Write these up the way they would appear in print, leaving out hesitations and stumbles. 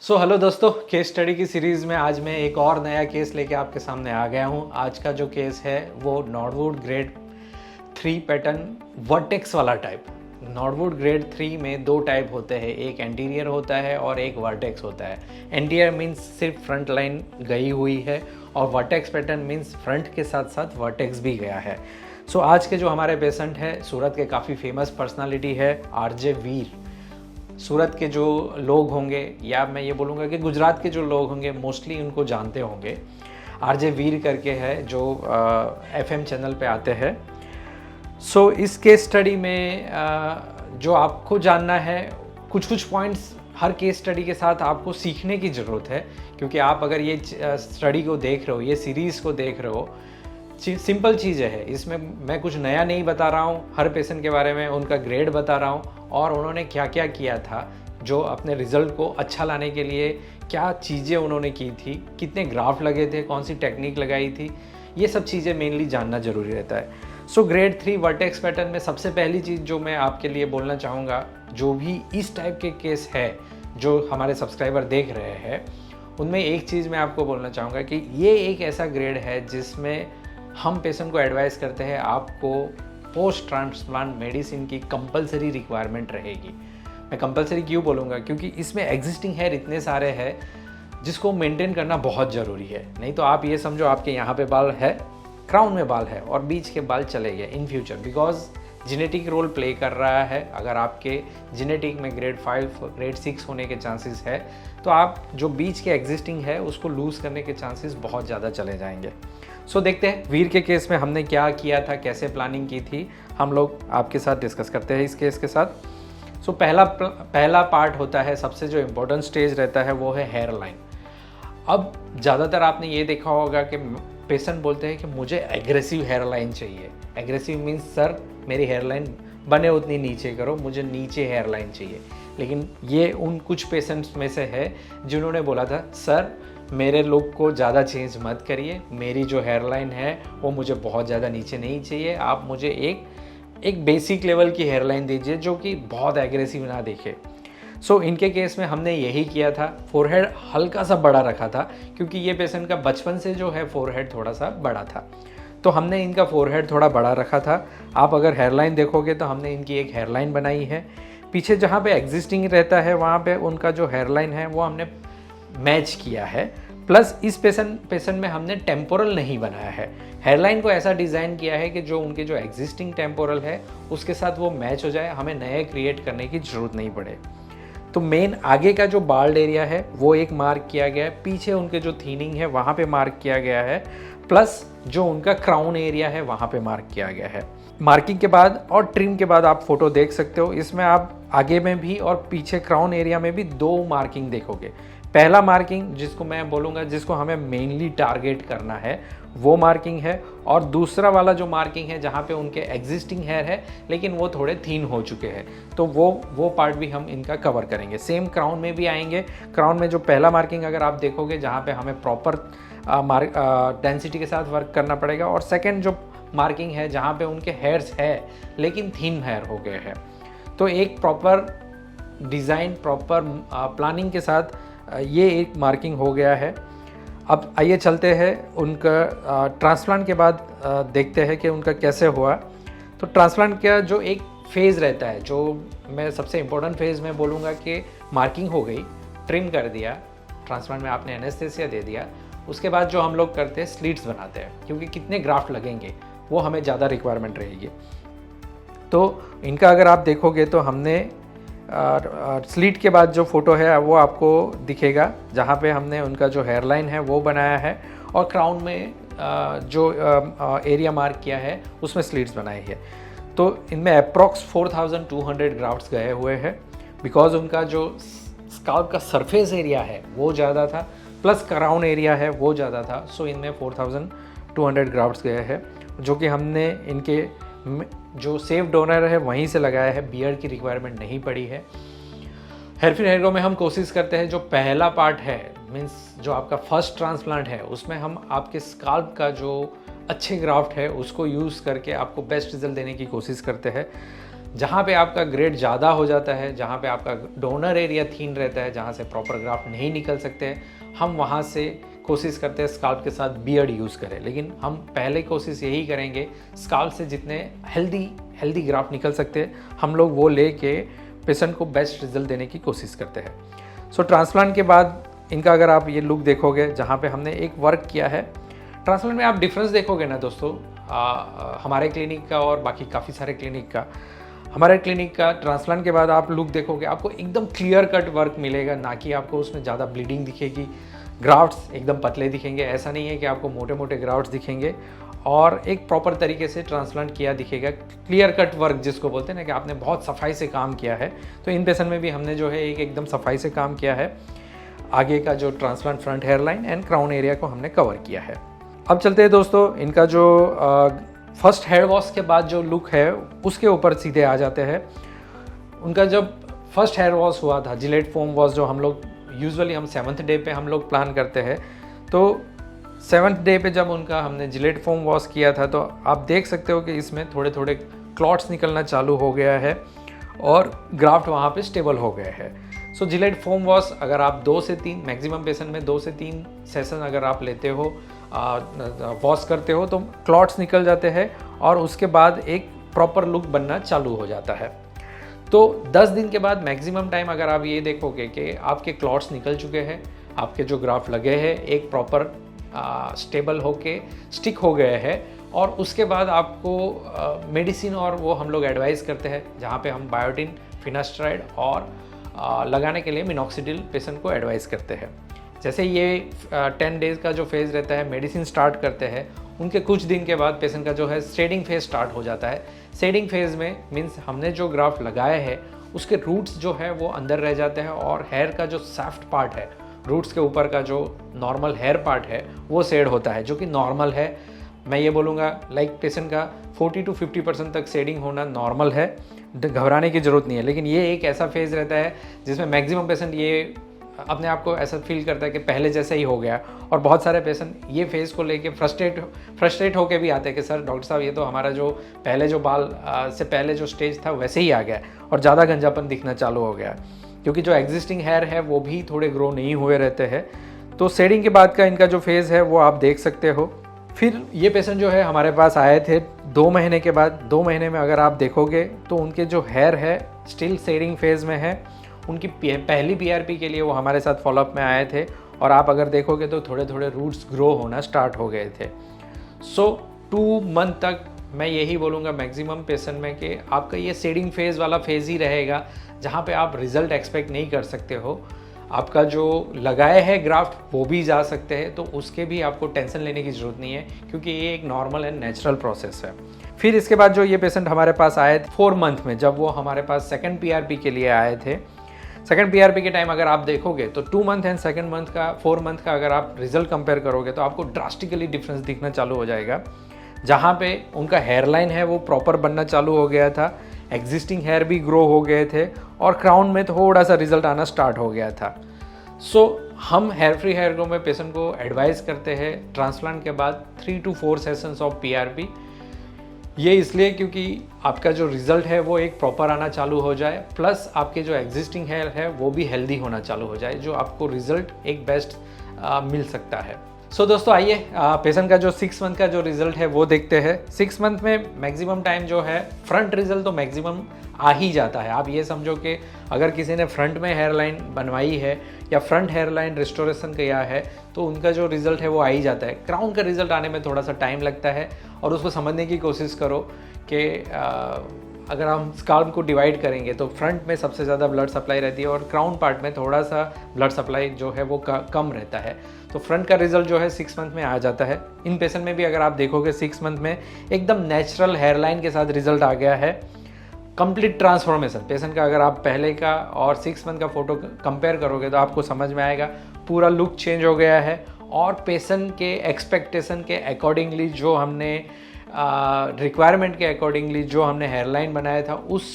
Hello दोस्तों, case study की series में आज मैं एक और नया केस लेके आपके सामने आ गया हूँ। आज का जो केस है वो नॉर्डवुड ग्रेड 3 पैटर्न वर्टेक्स वाला टाइप। नॉर्डवुड ग्रेड 3 में दो टाइप होते हैं, एक एंटीरियर होता है और एक वर्टेक्स होता है। एंटीरियर मीन्स सिर्फ फ्रंट लाइन गई हुई है और वर्टेक्स पैटर्न मीन्स फ्रंट के साथ साथ वर्टेक्स भी गया है। आज के जो हमारे पेशेंट है सूरत के काफ़ी फेमस पर्सनालिटी है आरजे वीर। सूरत के जो लोग होंगे या मैं ये बोलूँगा कि गुजरात के जो लोग होंगे मोस्टली उनको जानते होंगे। आरजे वीर करके है जो एफएम चैनल पे आते हैं। इस केस स्टडी में जो आपको जानना है, कुछ पॉइंट्स हर केस स्टडी के साथ आपको सीखने की ज़रूरत है, क्योंकि आप अगर ये स्टडी को देख रहे हो, ये सीरीज़ को देख रहे हो, सिंपल चीज़ें है। इसमें मैं कुछ नया नहीं बता रहा हूँ, हर पेशेंट के बारे में उनका ग्रेड बता रहा हूँ और उन्होंने क्या क्या किया था, जो अपने रिज़ल्ट को अच्छा लाने के लिए क्या चीज़ें उन्होंने की थी, कितने ग्राफ लगे थे, कौन सी टेक्निक लगाई थी, ये सब चीज़ें मेनली जानना ज़रूरी रहता है। ग्रेड 3 वर्टेक्स पैटर्न में सबसे पहली चीज़ जो मैं आपके लिए बोलना चाहूँगा, जो भी इस टाइप के केस है जो हमारे सब्सक्राइबर देख रहे हैं, उनमें एक चीज़ मैं आपको बोलना चाहूँगा कि ये एक ऐसा ग्रेड है जिसमें हम पेशेंट को एडवाइस करते हैं आपको पोस्ट ट्रांसप्लांट मेडिसिन की कंपलसरी रिक्वायरमेंट रहेगी। मैं कंपलसरी क्यों बोलूँगा, क्योंकि इसमें एग्जिस्टिंग हेयर इतने सारे हैं जिसको मेंटेन करना बहुत ज़रूरी है। नहीं तो आप ये समझो आपके यहाँ पे बाल है, क्राउन में बाल है और बीच के बाल चले गए in future, because genetic role play कर रहा है। अगर आपके जेनेटिक में ग्रेड 5 ग्रेड 6 होने के चांसेस है तो आप जो बीच के एग्जिस्टिंग है उसको लूज़ करने के चांसेस बहुत ज़्यादा चले जाएंगे। देखते हैं वीर के केस में हमने क्या किया था, कैसे प्लानिंग की थी, हम लोग आपके साथ डिस्कस करते हैं इस केस के साथ। पहला पार्ट होता है, सबसे जो इम्पोर्टेंट स्टेज रहता है वो है हेयर लाइन। अब ज़्यादातर आपने ये देखा होगा कि पेशेंट बोलते हैं कि मुझे एग्रेसिव हेयर लाइन चाहिए। एग्रेसिव मीन्स सर मेरी हेयर लाइन बने उतनी नीचे करो, मुझे नीचे हेयर लाइन चाहिए। लेकिन ये उन कुछ पेशेंट्स में से है जिन्होंने बोला था सर मेरे लुक को ज़्यादा चेंज मत करिए, मेरी जो हेयर लाइन है वो मुझे बहुत ज़्यादा नीचे नहीं चाहिए, आप मुझे एक बेसिक लेवल की हेयर लाइन दीजिए जो कि बहुत एग्रेसिव ना दिखे। इनके केस में हमने यही किया था। फोरहेड हल्का सा बड़ा रखा था क्योंकि ये पेशेंट का बचपन से जो है फोरहेड थोड़ा सा बड़ा था, तो हमने इनका फोरहेड थोड़ा बड़ा रखा था। आप अगर हेयरलाइन देखोगे तो हमने इनकी एक हेयरलाइन बनाई है। पीछे जहाँ पे एग्जिस्टिंग रहता है वहाँ पे उनका जो हेयरलाइन है वो हमने मैच किया है। प्लस इस पेशेंट में हमने टेम्पोरल नहीं बनाया है। हेयरलाइन को ऐसा डिज़ाइन किया है कि जो उनके जो एग्जिस्टिंग टेम्पोरल है उसके साथ वो मैच हो जाए, हमें नए क्रिएट करने की ज़रूरत नहीं पड़े। तो मेन आगे का जो बाल्ड एरिया है वो एक मार्क किया गया है, पीछे उनके जो थीनिंग है वहाँ पे मार्क किया गया है, प्लस जो उनका क्राउन एरिया है वहाँ पे मार्क किया गया है। मार्किंग के बाद और ट्रिम के बाद आप फोटो देख सकते हो, इसमें आप आगे में भी और पीछे क्राउन एरिया में भी दो मार्किंग देखोगे। पहला मार्किंग जिसको मैं बोलूँगा जिसको हमें मेनली टारगेट करना है वो मार्किंग है, और दूसरा वाला जो मार्किंग है जहाँ पे उनके एग्जिस्टिंग हेयर है लेकिन वो थोड़े थीन हो चुके हैं, तो वो पार्ट भी हम इनका कवर करेंगे। सेम क्राउन में भी आएंगे। क्राउन में जो पहला मार्किंग अगर आप देखोगे जहाँ पे हमें प्रॉपर डेंसिटी के साथ वर्क करना पड़ेगा, और सेकेंड जो मार्किंग है जहाँ पे उनके हेयर्स है लेकिन थीन हेयर हो गए हैं। तो एक प्रॉपर डिज़ाइन, प्रॉपर प्लानिंग के साथ ये एक मार्किंग हो गया है। अब आइए चलते हैं उनका ट्रांसप्लांट के बाद देखते हैं कि उनका कैसे हुआ। तो ट्रांसप्लांट का जो एक फ़ेज़ रहता है, जो मैं सबसे इम्पोर्टेंट फेज़ में बोलूँगा कि मार्किंग हो गई, ट्रिम कर दिया, ट्रांसप्लांट में आपने एनेस्थेसिया दे दिया, उसके बाद जो हम लोग करते हैं स्लिट्स बनाते हैं, क्योंकि कितने ग्राफ्ट लगेंगे वो हमें ज़्यादा रिक्वायरमेंट रहेगी। तो इनका अगर आप देखोगे तो हमने स्लिट के बाद जो फ़ोटो है वो आपको दिखेगा, जहाँ पे हमने उनका जो हेयरलाइन है वो बनाया है और क्राउन में जो एरिया मार्क किया है उसमें स्लिट्स बनाई है। तो इनमें अप्रॉक्स 4200 ग्राफ्ट्स गए हुए हैं, बिकॉज उनका जो स्काल्प का सरफेस एरिया है वो ज़्यादा था, प्लस क्राउन एरिया है वो ज़्यादा था। इनमें 4200 ग्राफ्ट्स गए हैं, जो कि हमने इनके जो सेफ डोनर है वहीं से लगाया है, बियर्ड की रिक्वायरमेंट नहीं पड़ी है। हेयरफिन हेयरग्रो में हम कोशिश करते हैं जो पहला पार्ट है, मीन्स जो आपका फर्स्ट ट्रांसप्लांट है, उसमें हम आपके स्काल्प का जो अच्छे ग्राफ्ट है उसको यूज़ करके आपको बेस्ट रिजल्ट देने की कोशिश करते हैं। जहाँ पे आपका ग्रेड ज़्यादा हो जाता है, जहाँ पे आपका डोनर एरिया थीन रहता है, जहाँ से प्रॉपर ग्राफ्ट नहीं निकल सकते हैं, हम वहाँ से कोशिश करते हैं स्काल्प के साथ बियर्ड यूज़ करें। लेकिन हम पहले कोशिश यही करेंगे स्काल्प से जितने हेल्दी ग्राफ्ट निकल सकते हैं हम लोग वो ले के पेशेंट को बेस्ट रिजल्ट देने की कोशिश करते हैं। सो ट्रांसप्लांट के बाद इनका अगर आप ये लुक देखोगे, जहाँ पे हमने एक वर्क किया है, ट्रांसप्लांट में आप डिफरेंस देखोगे ना दोस्तों, हमारे क्लिनिक का और बाकी काफ़ी सारे क्लिनिक का। हमारे क्लिनिक का ट्रांसप्लांट के बाद आप लुक देखोगे, आपको एकदम क्लियर कट वर्क मिलेगा, ना कि आपको उसमें ज़्यादा ब्लीडिंग दिखेगी, ग्राफ्ट्स एकदम पतले दिखेंगे। ऐसा नहीं है कि आपको मोटे मोटे ग्राफ्ट्स दिखेंगे, और एक प्रॉपर तरीके से ट्रांसप्लांट किया दिखेगा। क्लियर कट वर्क जिसको बोलते हैं ना, कि आपने बहुत सफाई से काम किया है। तो इन पेशेंट में भी हमने जो है एकदम सफाई से काम किया है। आगे का जो transplant front hair line and crown area को हमने कवर किया है। अब चलते हैं दोस्तों, इनका जो फर्स्ट हेयर वॉश के बाद जो लुक है उसके ऊपर सीधे आ जाते हैं। उनका जब फर्स्ट हेयर वॉश हुआ था, जिलेट फोम वॉश, जो हम लोग यूजुअली हम 7th डे पे हम लोग प्लान करते हैं, तो 7th डे पे जब उनका हमने जिलेट फोम वॉश किया था, तो आप देख सकते हो कि इसमें थोड़े थोड़े क्लॉट्स निकलना चालू हो गया है और ग्राफ्ट वहाँ पे स्टेबल हो गए हैं। सो जिलेट फोम वॉश अगर आप 2 से 3 मैक्सिमम पेशेंट में 2 से 3 सेशन अगर आप लेते हो, वॉश करते हो, तो क्लॉट्स निकल जाते हैं और उसके बाद एक प्रॉपर लुक बनना चालू हो जाता है। तो 10 दिन के बाद मैक्सिमम टाइम अगर आप ये देखोगे कि आपके क्लॉट्स निकल चुके हैं, आपके जो ग्राफ लगे हैं एक प्रॉपर स्टेबल होके स्टिक हो गए हैं, और उसके बाद आपको मेडिसिन और वो हम लोग एडवाइस करते हैं, जहाँ पे हम बायोटिन, फिनास्ट्राइड और लगाने के लिए मिनॉक्सिडिल पेशेंट को एडवाइस करते हैं। जैसे ये 10 डेज़ का जो फेज़ रहता है, मेडिसिन स्टार्ट करते हैं, उनके कुछ दिन के बाद पेशेंट का जो है शेडिंग फेज़ स्टार्ट हो जाता है। शेडिंग फेज़ में मीन्स हमने जो ग्राफ्ट लगाए हैं उसके रूट्स जो है वो अंदर रह जाते हैं, और हेयर का जो सॉफ्ट पार्ट है, रूट्स के ऊपर का जो नॉर्मल हेयर पार्ट है वो शेड होता है, जो कि नॉर्मल है। मैं ये बोलूँगा लाइक पेशेंट का 40 to 50% तक शेडिंग होना नॉर्मल है, घबराने की ज़रूरत नहीं है। लेकिन ये एक ऐसा फेज़ रहता है जिसमें मैक्सिमम पेशेंट ये अपने आप को ऐसा फील करता है कि पहले जैसा ही हो गया, और बहुत सारे पेशेंट ये फेज़ को लेके फ्रस्ट्रेट होके भी आते हैं कि सर डॉक्टर साहब ये तो हमारा जो पहले जो बाल से पहले जो स्टेज था वैसे ही आ गया और ज़्यादा गंजापन दिखना चालू हो गया, क्योंकि जो एग्जिस्टिंग हेयर है वो भी थोड़े ग्रो नहीं हुए रहते हैं। तो शेडिंग के बाद का इनका जो फेज़ है वो आप देख सकते हो। फिर ये पेशेंट जो है हमारे पास आए थे 2 महीने के बाद। 2 महीने में अगर आप देखोगे तो उनके जो हेयर है स्टिल शेडिंग फेज़ में है। उनकी पहली PRP के लिए वो हमारे साथ फॉलोअप में आए थे, और आप अगर देखोगे तो थोड़े थोड़े रूट्स ग्रो होना स्टार्ट हो गए थे। सो 2 मंथ तक मैं यही बोलूँगा मैक्सिमम पेशेंट में कि आपका ये शेडिंग फेज़ वाला फेज़ ही रहेगा, जहाँ पे आप रिज़ल्ट एक्सपेक्ट नहीं कर सकते हो। आपका जो लगाए है ग्राफ्ट वो भी जा सकते हैं, तो उसके भी आपको टेंशन लेने की ज़रूरत नहीं है, क्योंकि ये एक नॉर्मल एंड नेचुरल प्रोसेस है। फिर इसके बाद जो ये पेशेंट हमारे पास आए 4 मंथ में, जब वो हमारे पास सेकंड PRP के लिए आए थे। सेकंड PRP के टाइम अगर आप देखोगे तो 2 मंथ एंड सेकंड मंथ का 4 मंथ का अगर आप रिजल्ट कंपेयर करोगे तो आपको ड्रास्टिकली डिफरेंस दिखना चालू हो जाएगा। जहाँ पे उनका हेयरलाइन है वो प्रॉपर बनना चालू हो गया था, एग्जिस्टिंग हेयर भी ग्रो हो गए थे, और क्राउन में थोड़ा सा रिजल्ट आना स्टार्ट हो गया था। सो हम हेयर फ्री हेयर ग्रो में पेशेंट को एडवाइस करते हैं ट्रांसप्लांट के बाद 3 to 4 सेशंस ऑफ PRP। ये इसलिए क्योंकि आपका जो रिज़ल्ट है वो एक प्रॉपर आना चालू हो जाए, प्लस आपके जो एग्जिस्टिंग हेयर है वो भी हेल्दी होना चालू हो जाए, जो आपको रिज़ल्ट एक बेस्ट मिल सकता है। सो दोस्तों आइए पेशेंट का जो 6 मंथ का जो रिज़ल्ट है वो देखते हैं। 6 मंथ में मैक्सिमम टाइम जो है फ्रंट रिज़ल्ट तो मैक्सिमम आ ही जाता है। आप ये समझो कि अगर किसी ने फ्रंट में हेयर लाइन बनवाई है या फ्रंट हेयर लाइन रिस्टोरेशन किया है तो उनका जो रिज़ल्ट है वो आ ही जाता है। क्राउन का रिज़ल्ट आने में थोड़ा सा टाइम लगता है, और उसको समझने की कोशिश करो कि अगर हम स्काल्प को डिवाइड करेंगे तो फ्रंट में सबसे ज़्यादा ब्लड सप्लाई रहती है और क्राउन पार्ट में थोड़ा सा ब्लड सप्लाई जो है वो कम रहता है। तो फ्रंट का रिजल्ट जो है 6 मंथ में आ जाता है। इन पेशेंट में भी अगर आप देखोगे 6 मंथ में एकदम नेचुरल हेयरलाइन के साथ रिजल्ट आ गया है। कंप्लीट ट्रांसफॉर्मेशन पेशेंट का अगर आप पहले का और 6 मंथ का फोटो कंपेयर करोगे तो आपको समझ में आएगा पूरा लुक चेंज हो गया है, और पेशेंट के एक्सपेक्टेशन के अकॉर्डिंगली जो हमने रिक्वायरमेंट के अकॉर्डिंगली जो हमने हेयरलाइन बनाया था उस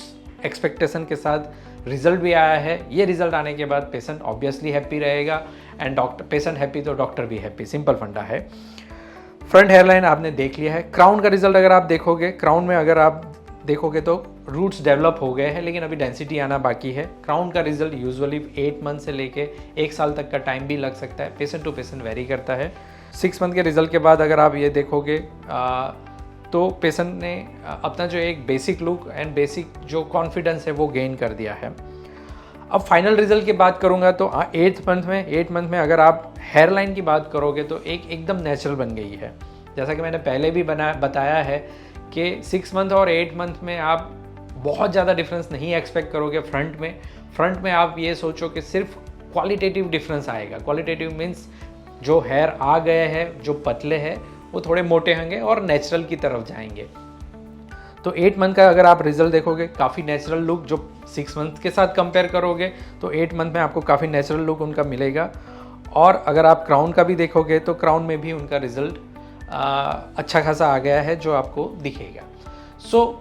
एक्सपेक्टेशन के साथ रिजल्ट भी आया है। ये रिजल्ट आने के बाद पेशेंट ऑब्वियसली हैप्पी रहेगा, एंड पेशेंट हैप्पी तो डॉक्टर भी हैप्पी, सिंपल फंडा है। फ्रंट हेयरलाइन आपने देख लिया है। क्राउन का रिजल्ट अगर आप देखोगे, क्राउन में अगर आप देखोगे तो रूट्स डेवलप हो गए हैं, लेकिन अभी डेंसिटी आना बाकी है। क्राउन का रिजल्ट यूजुअली 8 मंथ से लेके 1 साल तक का टाइम भी लग सकता है, पेशेंट टू पेशेंट वेरी करता है। 6 मंथ के रिजल्ट के बाद अगर आप ये देखोगे तो पेशेंट ने अपना जो एक बेसिक लुक एंड बेसिक जो कॉन्फिडेंस है वो गेन कर दिया है। अब फाइनल रिजल्ट की बात करूँगा तो 8 मंथ में अगर आप हेयर लाइन की बात करोगे तो एकदम नेचुरल बन गई है। जैसा कि मैंने पहले भी बताया है कि 6 मंथ और 8 मंथ में आप बहुत ज़्यादा डिफरेंस नहीं एक्सपेक्ट करोगे। फ्रंट में आप ये सोचो कि सिर्फ क्वालिटेटिव डिफरेंस आएगा। क्वालिटेटिव मीन्स जो हेयर आ गए हैं, जो पतले हैं, वो थोड़े मोटे होंगे और नेचुरल की तरफ जाएंगे। तो 8 मंथ का अगर आप रिजल्ट देखोगे, काफ़ी नेचुरल लुक, जो 6 मंथ के साथ कंपेयर करोगे तो 8 मंथ में आपको काफ़ी नेचुरल लुक उनका मिलेगा। और अगर आप क्राउन का भी देखोगे तो क्राउन में भी उनका रिजल्ट अच्छा खासा आ गया है, जो आपको दिखेगा। सो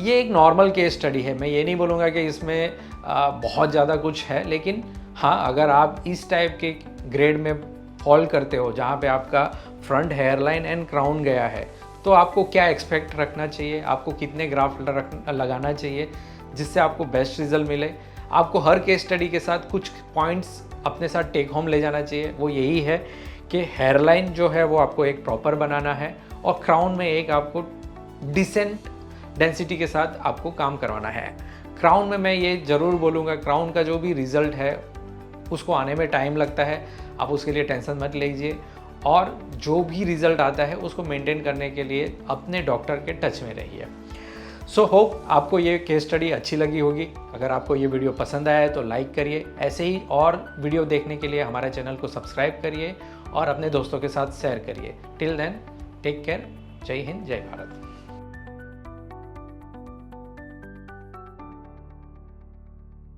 ये एक नॉर्मल केस स्टडी है। मैं ये नहीं बोलूँगा कि इसमें बहुत ज़्यादा कुछ है, लेकिन हाँ, अगर आप इस टाइप के ग्रेड में फॉल करते हो जहाँ पे आपका front hair line and crown गया है, तो आपको क्या एक्सपेक्ट रखना चाहिए, आपको कितने ग्राफ्ट लगाना चाहिए जिससे आपको बेस्ट रिजल्ट मिले। आपको हर केस स्टडी के साथ कुछ पॉइंट्स अपने साथ टेक होम ले जाना चाहिए। वो यही है कि हेयर लाइन जो है वो आपको एक प्रॉपर बनाना है और क्राउन में एक आपको डिसेंट डेंसिटी के साथ आपको काम करवाना है। क्राउन में मैं ये ज़रूर बोलूँगा, क्राउन का जो भी रिज़ल्ट है उसको आने में टाइम लगता है, आप उसके लिए टेंशन मत लीजिए। और जो भी रिज़ल्ट आता है उसको मेंटेन करने के लिए अपने डॉक्टर के टच में रहिए। सो होप आपको ये केस स्टडी अच्छी लगी होगी। अगर आपको ये वीडियो पसंद आया है तो लाइक करिए। ऐसे ही और वीडियो देखने के लिए हमारे चैनल को सब्सक्राइब करिए और अपने दोस्तों के साथ शेयर करिए। Till then, take care. जय हिंद, जय भारत।